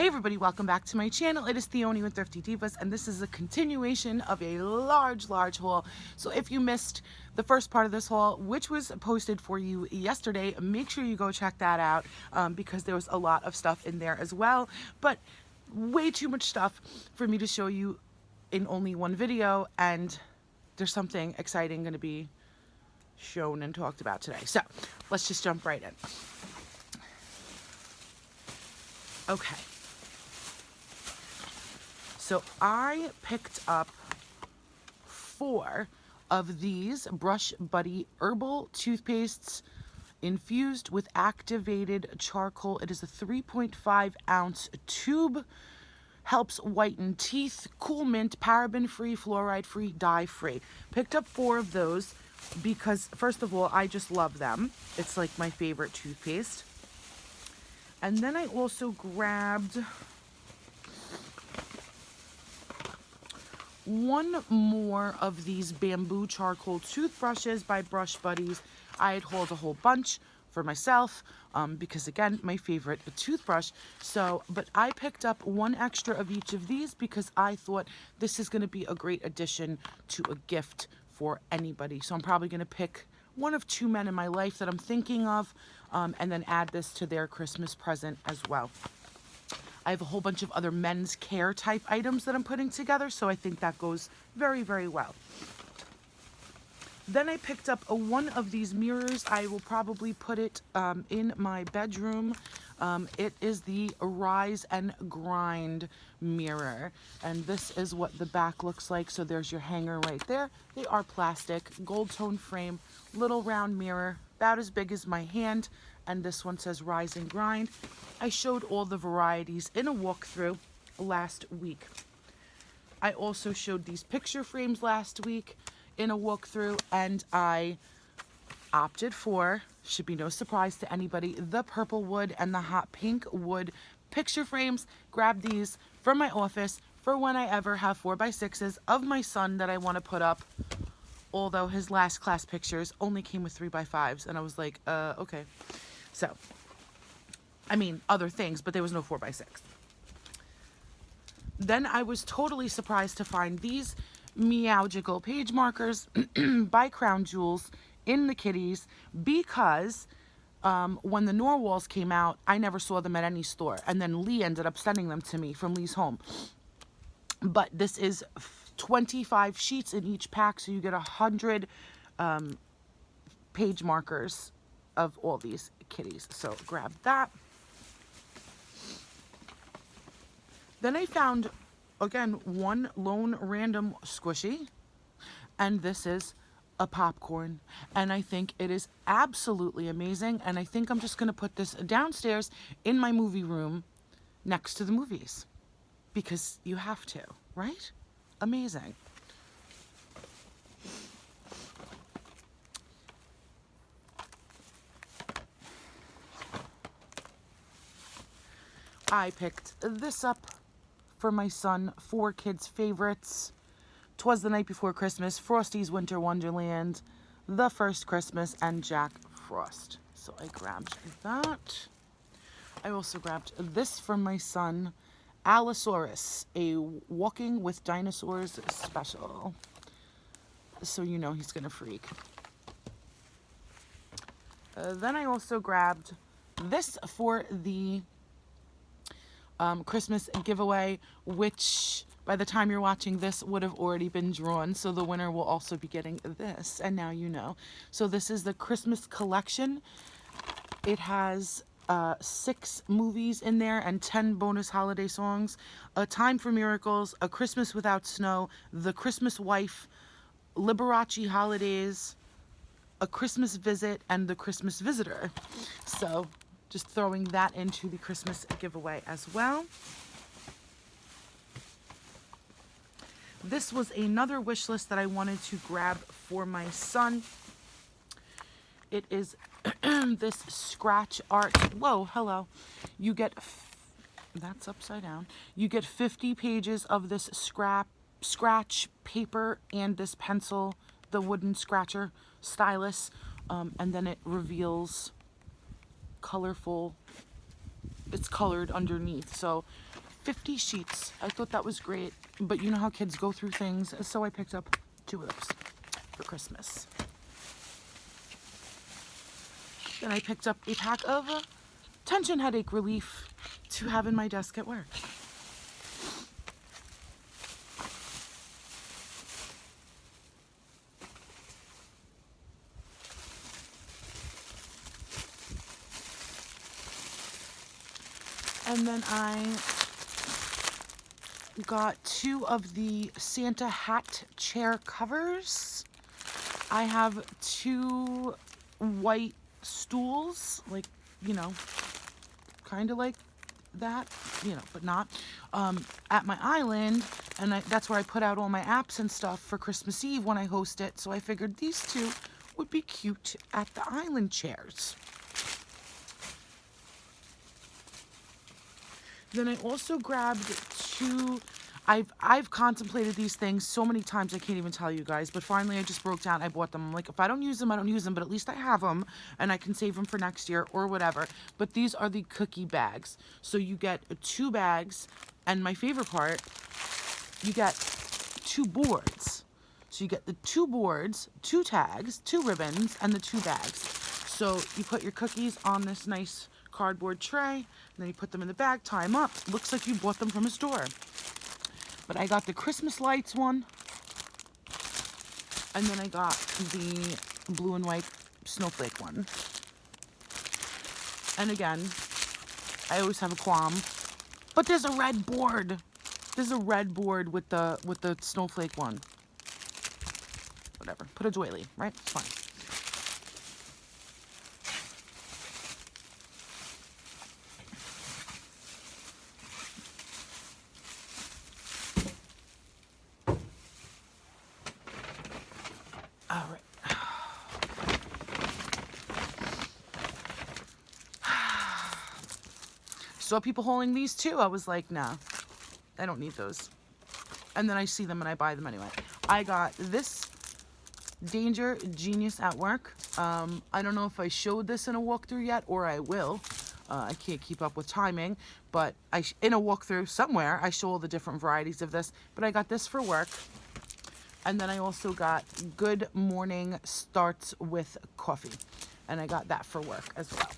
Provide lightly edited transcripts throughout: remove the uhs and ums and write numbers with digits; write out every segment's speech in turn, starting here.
Hey everybody, welcome back to my channel. It is Theoni with Thrifty Divas, and this is a continuation of a large haul. So if you missed the first part of this haul, which was posted for you yesterday, make sure you go check that out because there was a lot of stuff in there as well, but way too much stuff for me to show you in only one video, and there's something exciting going to be shown and talked about today. So let's just jump right in. Okay. So I picked up 4 of these Brush Buddy herbal toothpastes infused with activated charcoal. It is a 3.5 ounce tube. Helps whiten teeth, cool mint, paraben free, fluoride free, dye free. Picked up 4 of those because, first of all, I just love them. It's like my favorite toothpaste. And then I also grabbed 1 more of these bamboo charcoal toothbrushes by Brush Buddies. I had hauled a whole bunch for myself because, again, my favorite toothbrush. So, but I picked up 1 extra of each of these because I thought this is going to be a great addition to a gift for anybody. So I'm probably going to pick 1 of 2 men in my life that I'm thinking of and then add this to their Christmas present as well. I have a whole bunch of other men's care type items that I'm putting together, so I think that goes very well. Then I picked up 1 of these mirrors. I will probably put it in my bedroom. It is the Rise and Grind mirror, and this is what the back looks like. So there's your hanger right there. They are plastic, gold tone frame, little round mirror, about as big as my hand, and this one says Rise and Grind. I showed all the varieties in a walkthrough last week. I also showed these picture frames last week in a walkthrough, and I opted for, should be no surprise to anybody, the purple wood and the hot pink wood picture frames. Grab these from my office for when I ever have 4x6s of my son that I want to put up, although his last class pictures only came with 3x5s, and I was like, okay. So, I mean, other things, but there was no 4x6. Then I was totally surprised to find these Meowgical page markers by Crown Jewels in the kitties because when the Norwals came out, I never saw them at any store, and then Lee ended up sending them to me from Lee's home. But this is 25 sheets in each pack, so you get 100 page markers of all these kitties. So grab that. Then I found, again, 1 lone random squishy, and this is a popcorn, and I think it is absolutely amazing, and I think I'm just going to put this downstairs in my movie room next to the movies because you have to, right? Amazing. I picked this up for my son, 4 kids' favorites. 'Twas the Night Before Christmas, Frosty's Winter Wonderland, The First Christmas, and Jack Frost. So I grabbed that. I also grabbed this from my son, Allosaurus, a Walking with Dinosaurs special. So you know he's gonna freak. Then I also grabbed this for the Christmas giveaway, which by the time you're watching this would have already been drawn, so the winner will also be getting this, and now you know. So this is the Christmas collection. It has 6 movies in there and 10 bonus holiday songs. A Time for Miracles, A Christmas Without Snow, The Christmas Wife, Liberace Holidays, A Christmas Visit, and The Christmas Visitor. So just throwing that into the Christmas giveaway as well. This was another wish list that I wanted to grab for my son. It is this scratch art. Whoa, hello. You get, that's upside down. You get 50 pages of this scratch paper and this pencil, the wooden scratcher stylus, and then it reveals colorful, it's colored underneath. So 50 sheets. I thought that was great, but you know how kids go through things, so I picked up 2 of those for Christmas. Then I picked up a pack of tension headache relief to have in my desk at work. And then I got 2 of the Santa hat chair covers. I have 2 white stools, like, you know, kind of like that, you know, but not, at my island. And that's where I put out all my apps and stuff for Christmas Eve when I host it. So I figured these 2 would be cute at the island chairs. Then I also grabbed 2, I've contemplated these things so many times I can't even tell you guys, but finally I just broke down, I bought them. I'm like, if I don't use them, I don't use them, but at least I have them and I can save them for next year or whatever. But these are the cookie bags. So you get 2 bags, and my favorite part, you get 2 boards. So you get the 2 boards, 2 tags, 2 ribbons, and the 2 bags. So you put your cookies on this nice cardboard tray, and then you put them in the bag, tie them up. Looks like you bought them from a store. But I got the Christmas lights one, and then I got the blue and white snowflake one. And again, I always have a qualm, but there's a red board. There's a red board with the snowflake one. Whatever, put a doily, right? It's fine. All right. Saw people holding these too. I was like, nah, I don't need those. And then I see them and I buy them anyway. I got this Danger Genius at work. I don't know if I showed this in a walkthrough yet, or I will. I can't keep up with timing, but in a walkthrough somewhere, I show all the different varieties of this. But I got this for work. And then I also got Good Morning Starts with Coffee. And I got that for work as well.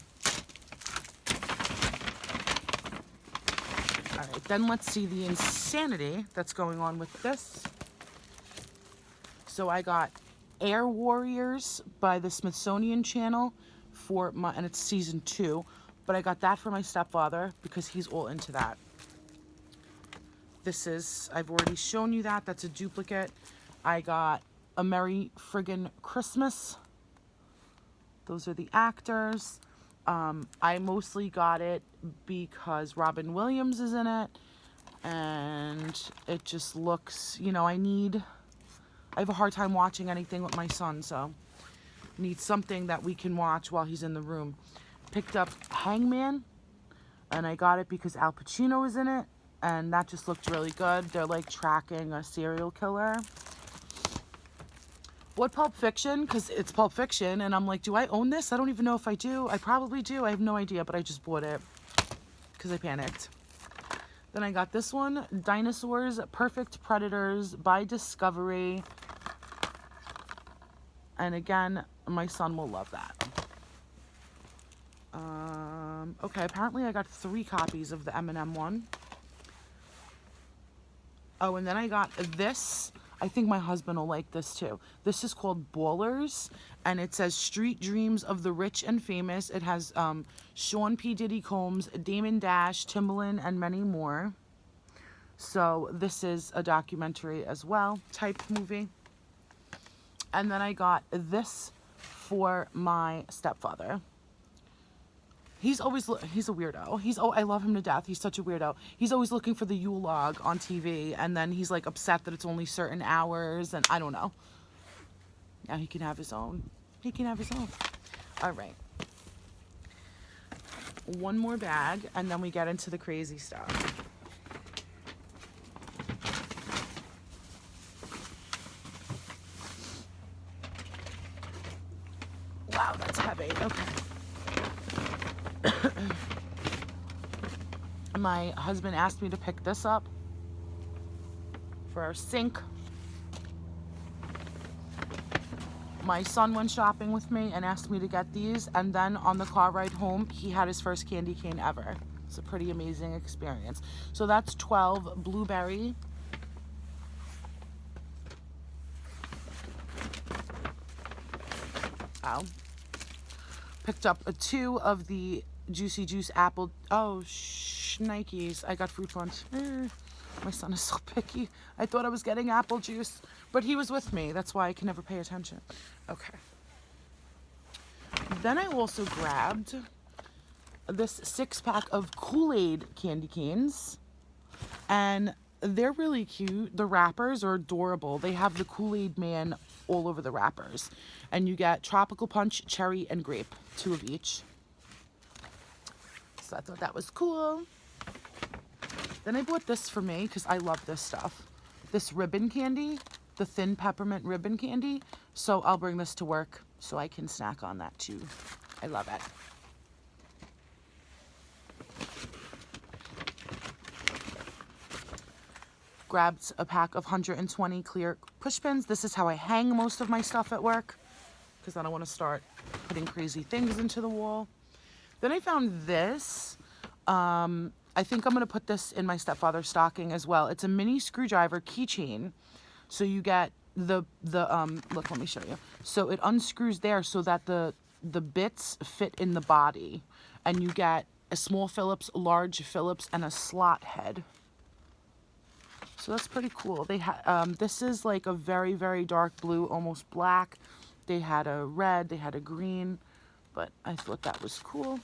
All right, then let's see the insanity that's going on with this. So I got Air Warriors by the Smithsonian Channel for my, and it's season 2. But I got that for my stepfather because he's all into that. This is, I've already shown you that. That's a duplicate. I got A Merry Friggin' Christmas. Those are the actors. I mostly got it because Robin Williams is in it. And it just looks, you know, I have a hard time watching anything with my son, so need something that we can watch while he's in the room. Picked up Hangman, and I got it because Al Pacino is in it, and that just looked really good. They're like tracking a serial killer. What Pulp Fiction, because it's Pulp Fiction, and I'm like, do I own this? I don't even know if I do. I probably do. I have no idea, but I just bought it because I panicked. Then I got this one, Dinosaurs Perfect Predators by Discovery. And again, my son will love that. Okay, apparently I got 3 copies of the M&M one. Oh, and then I got this. I think my husband will like this too. This is called Ballers, and it says Street Dreams of the Rich and Famous. It has Sean P. Diddy Combs, Damon Dash, Timbaland, and many more. So this is a documentary as well, type movie. And then I got this for my stepfather. He's a weirdo. I love him to death. He's such a weirdo. He's always looking for the Yule log on TV, and then he's like upset that it's only certain hours, and I don't know. Now he can have his own. He can have his own. All right. One more bag, and then we get into the crazy stuff. Wow, that's heavy. Okay. my husband asked me to pick this up for our sink. My son went shopping with me and asked me to get these, and then on the car ride home, he had his first candy cane ever. It's a pretty amazing experience. So that's 12 blueberry. Oh. Picked up 2 of the Juicy Juice apple. Oh, shnikes. I got fruit punch. My son is so picky. I thought I was getting apple juice, but he was with me. That's why I can never pay attention. Okay. Then I also grabbed this 6-pack of Kool-Aid candy canes, and they're really cute. The wrappers are adorable. They have the Kool-Aid man all over the wrappers, and you get tropical punch, cherry, and grape, 2 of each. So I thought that was cool. Then I bought this for me because I love this stuff. This ribbon candy, the thin peppermint ribbon candy. So I'll bring this to work so I can snack on that too. I love it. Grabbed a pack of 120 clear push pins. This is how I hang most of my stuff at work because I don't want to start putting crazy things into the wall. Then I found this. I think I'm going to put this in my stepfather's stocking as well. It's a mini screwdriver keychain. So you get look, let me show you. So it unscrews there so that the bits fit in the body. And you get a small Phillips, large Phillips, and a slot head. So that's pretty cool. They this is like a very, very dark blue, almost black. They had a red, they had a green, but I thought that was cool.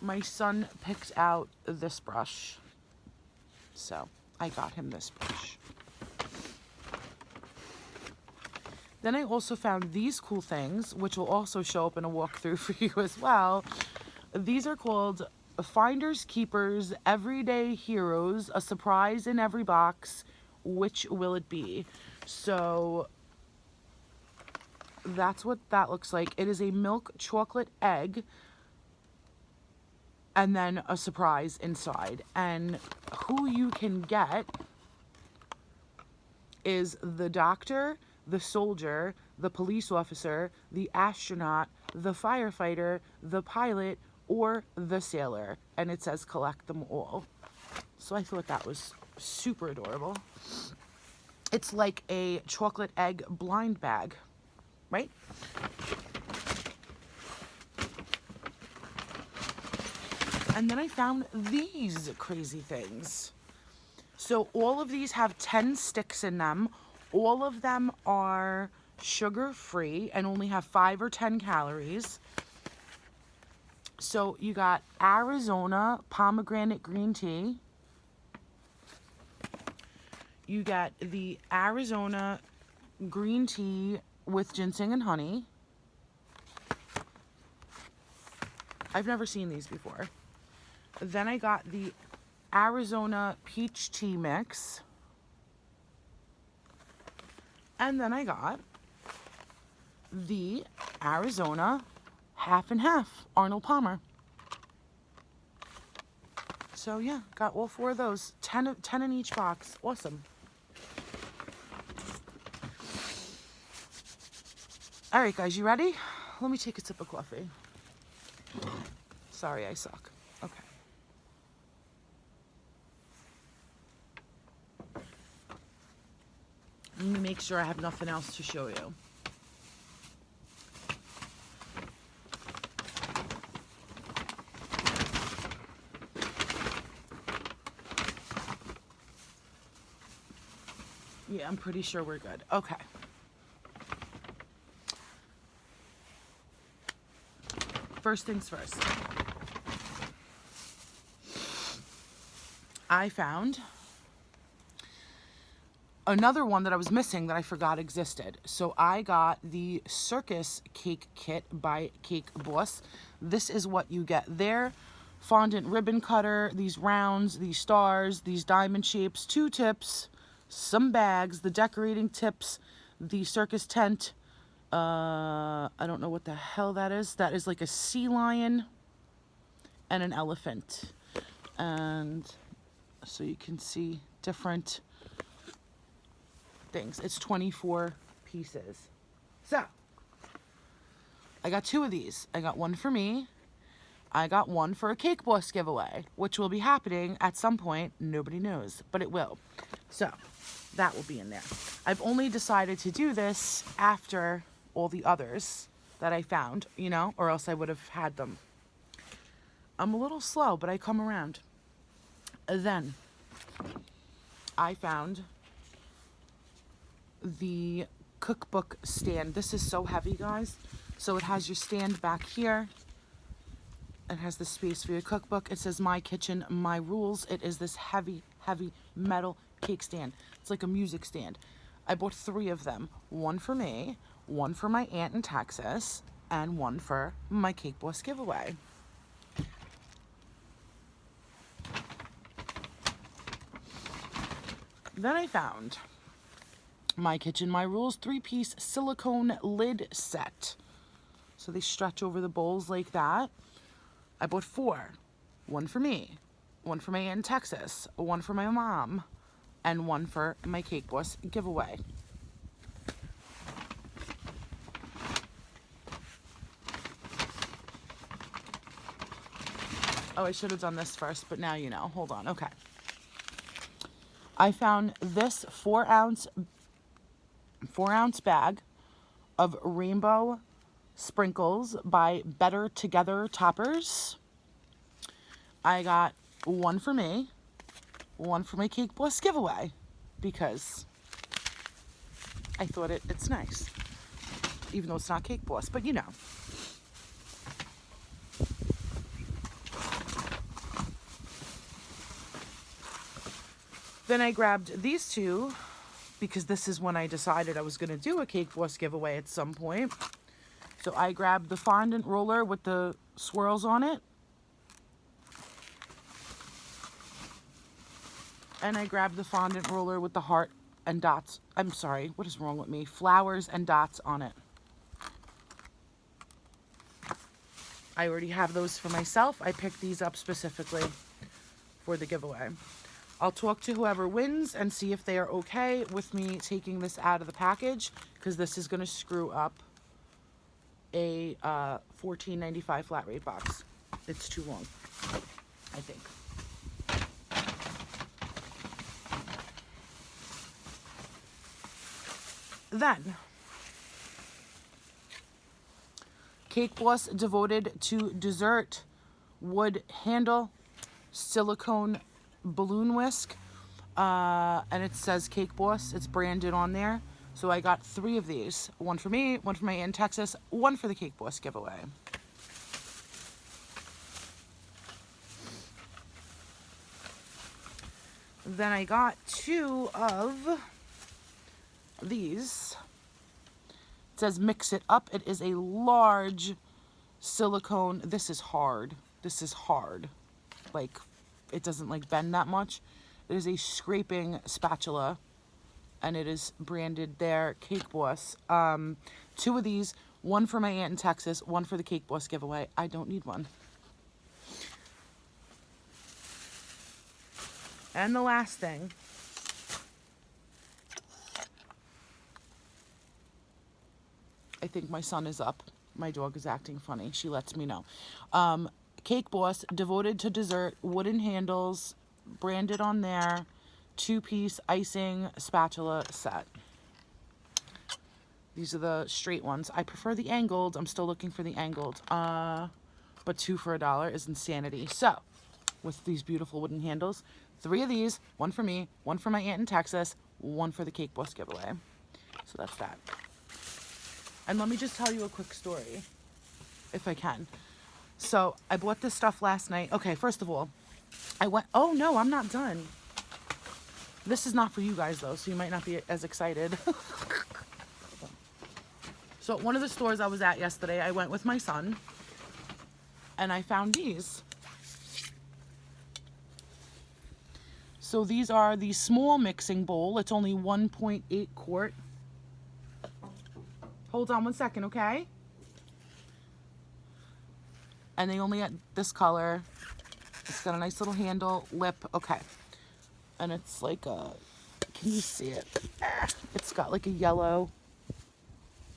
My son picked out this brush, so I got him this brush. Then I also found these cool things, which will also show up in a walkthrough for you as well. These are called Finders Keepers Everyday Heroes, a surprise in every box. Which will it be? So that's what that looks like. It is a milk chocolate egg and then a surprise inside. And who you can get is the doctor, the soldier, the police officer, the astronaut, the firefighter, the pilot, or the sailor. And it says collect them all. So I thought that was super adorable. It's like a chocolate egg blind bag, right? And then I found these crazy things. So all of these have 10 sticks in them. All of them are sugar-free and only have 5 or 10 calories. So you got Arizona pomegranate green tea. You got the Arizona green tea with ginseng and honey. I've never seen these before. Then I got the Arizona peach tea mix. And then I got the Arizona half and half Arnold Palmer. So yeah, got all 4 of those. 10 in each box. Awesome. All right, guys, you ready? Let me take a sip of coffee. Sorry, I suck. Okay. Let me make sure I have nothing else to show you. Yeah, I'm pretty sure we're good. Okay. First things first. I found another one that I was missing that I forgot existed. So I got the circus cake kit by Cake Boss. This is what you get there. Fondant ribbon cutter, these rounds, these stars, these diamond shapes, 2 tips, some bags, the decorating tips, the circus tent. I don't know what the hell that is. That is like a sea lion. and an elephant. And so you can see different things. It's 24 pieces. So I got 2 of these. I got one for me. I got one for a Cake Boss giveaway, which will be happening at some point. Nobody knows, but it will. So that will be in there. I've only decided to do this after all the others that I found, you know, or else I would have had them. I'm a little slow, but I come around. Then I found the cookbook stand. This is so heavy, guys. So it has your stand back here. It has the space for your cookbook. It says My Kitchen, My Rules. It is this heavy, heavy metal cake stand. It's like a music stand. I bought 3 of them. One for me, one for my aunt in Texas, and one for my Cake Boss giveaway. Then I found My Kitchen, My Rules 3-piece silicone lid set. So they stretch over the bowls like that. I bought 4. One for me, one for my aunt in Texas, one for my mom, and one for my Cake Boss giveaway. Oh, I should have done this first, but now you know. Hold on. Okay. I found this 4-ounce bag of rainbow sprinkles by Better Together toppers. I got one for me, one for my Cake Boss giveaway, because I thought it's nice, even though it's not Cake Boss, but you know. Then I grabbed these 2 because this is when I decided I was going to do a Cake Boss giveaway at some point. So I grabbed the fondant roller with the swirls on it. And I grabbed the fondant roller with the heart and dots. I'm sorry, what is wrong with me? Flowers and dots on it. I already have those for myself. I picked these up specifically for the giveaway. I'll talk to whoever wins and see if they are okay with me taking this out of the package, because this is going to screw up a $14.95 flat rate box. It's too long, I think. Then, Cake Boss Devoted to Dessert wood handle silicone balloon whisk, and it says Cake Boss. It's branded on there. So I got 3 of these. One for me, one for my aunt in Texas, one for the Cake Boss giveaway. Then I got 2 of these. It says Mix It Up. It is a large silicone. This is hard. This is hard. Like, it doesn't like bend that much. It is a scraping spatula, and it is branded there Cake Boss. 2 of these, one for my aunt in Texas, one for the Cake Boss giveaway. I don't need one. And the last thing, I think my son is up. My dog is acting funny. She lets me know. Cake Boss Devoted to Dessert wooden handles, branded on there, 2-piece icing spatula set. These are the straight ones. I prefer the angled. I'm still looking for the angled. But 2 for $1 is insanity. So, with these beautiful wooden handles, 3 of these, one for me, one for my aunt in Texas, one for the Cake Boss giveaway. So that's that. And let me just tell you a quick story, if I can. So I bought this stuff last night. Okay, first of all, oh no, I'm not done. This is not for you guys though, so you might not be as excited. So one of the stores I was at yesterday, I went with my son, and I found these. So these are the small mixing bowl. It's only 1.8 quart. Hold on one second, okay? and they only had this color. It's got a nice little handle, lip, okay. And it's like a, can you see it? It's got like a yellow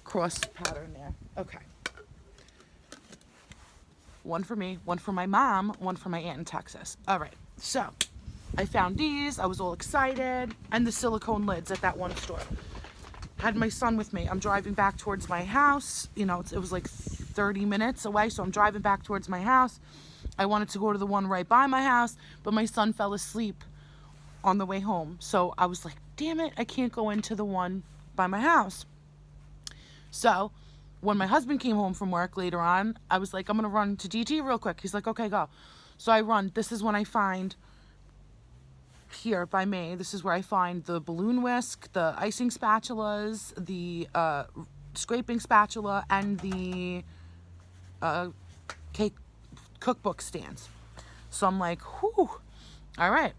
cross pattern there. Okay. One for me, one for my mom, one for my aunt in Texas. All right, so I found these. I was all excited. And the silicone lids at that one store. Had my son with me. I'm driving back towards my house. You know, it was like 30 minutes away, so I'm driving back towards my house. I wanted to go to the one right by my house, but my son fell asleep on the way home. So I was like, damn it, I can't go into the one by my house. So when my husband came home from work later on, I was like, I'm going to run to DT real quick. He's like, okay, go. So I run. This is when I find, here by me, this is where I find the balloon whisk, the icing spatulas, the scraping spatula, and the cake cookbook stands. So I'm like, whew, all right.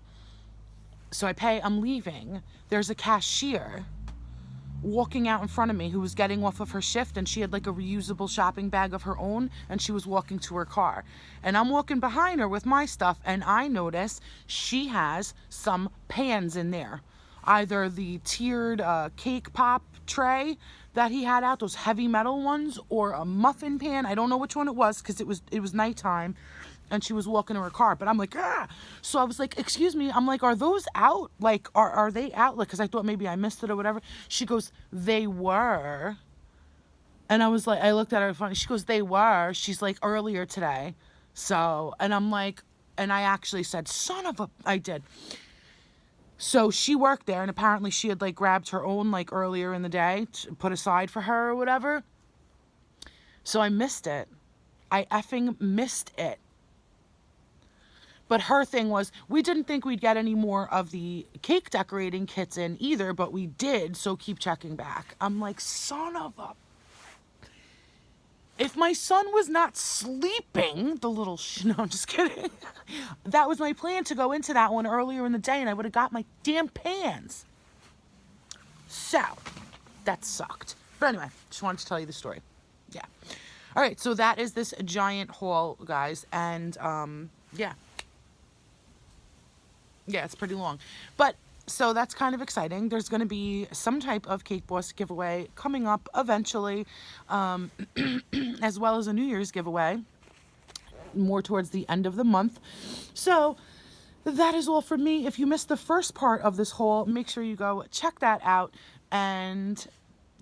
So I pay, I'm leaving. There's a cashier walking out in front of me who was getting off of her shift, and she had like a reusable shopping bag of her own, and she was walking to her car. And I'm walking behind her with my stuff, and I notice she has some pans in there. Either the tiered cake pop tray that he had out, those heavy metal ones, or a muffin pan. I don't know which one it was because it was nighttime. And she was walking to her car, but I'm like, ah. So I was like, excuse me. I'm like, are those out? Like, are they out? Like, because I thought maybe I missed it or whatever. She goes, they were. And I was like, I looked at her funny. She goes, they were. She's like, earlier today. So, and I'm like, and I actually said, son of a, I did. So she worked there, and apparently she had like grabbed her own like earlier in the day, to put aside for her or whatever. So I missed it. I effing missed it. But her thing was, we didn't think we'd get any more of the cake decorating kits in either, but we did, so keep checking back. I'm like, son of a... If my son was not sleeping, the little... No, I'm just kidding. That was my plan, to go into that one earlier in the day, and I would have got my damn pans. So, that sucked. But anyway, just wanted to tell you the story. Yeah. All right, so that is this giant haul, guys, and, yeah. Yeah, it's pretty long. But, so that's kind of exciting. There's going to be some type of Cake Boss giveaway coming up eventually, as well as a New Year's giveaway, more towards the end of the month. So, that is all from me. If you missed the first part of this haul, make sure you go check that out. And...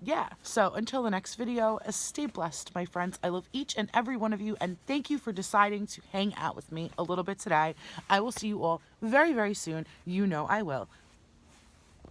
yeah, so until the next video, stay blessed, my friends. I love each and every one of you, and thank you for deciding to hang out with me a little bit today. I will see you all very, very soon. You know I will.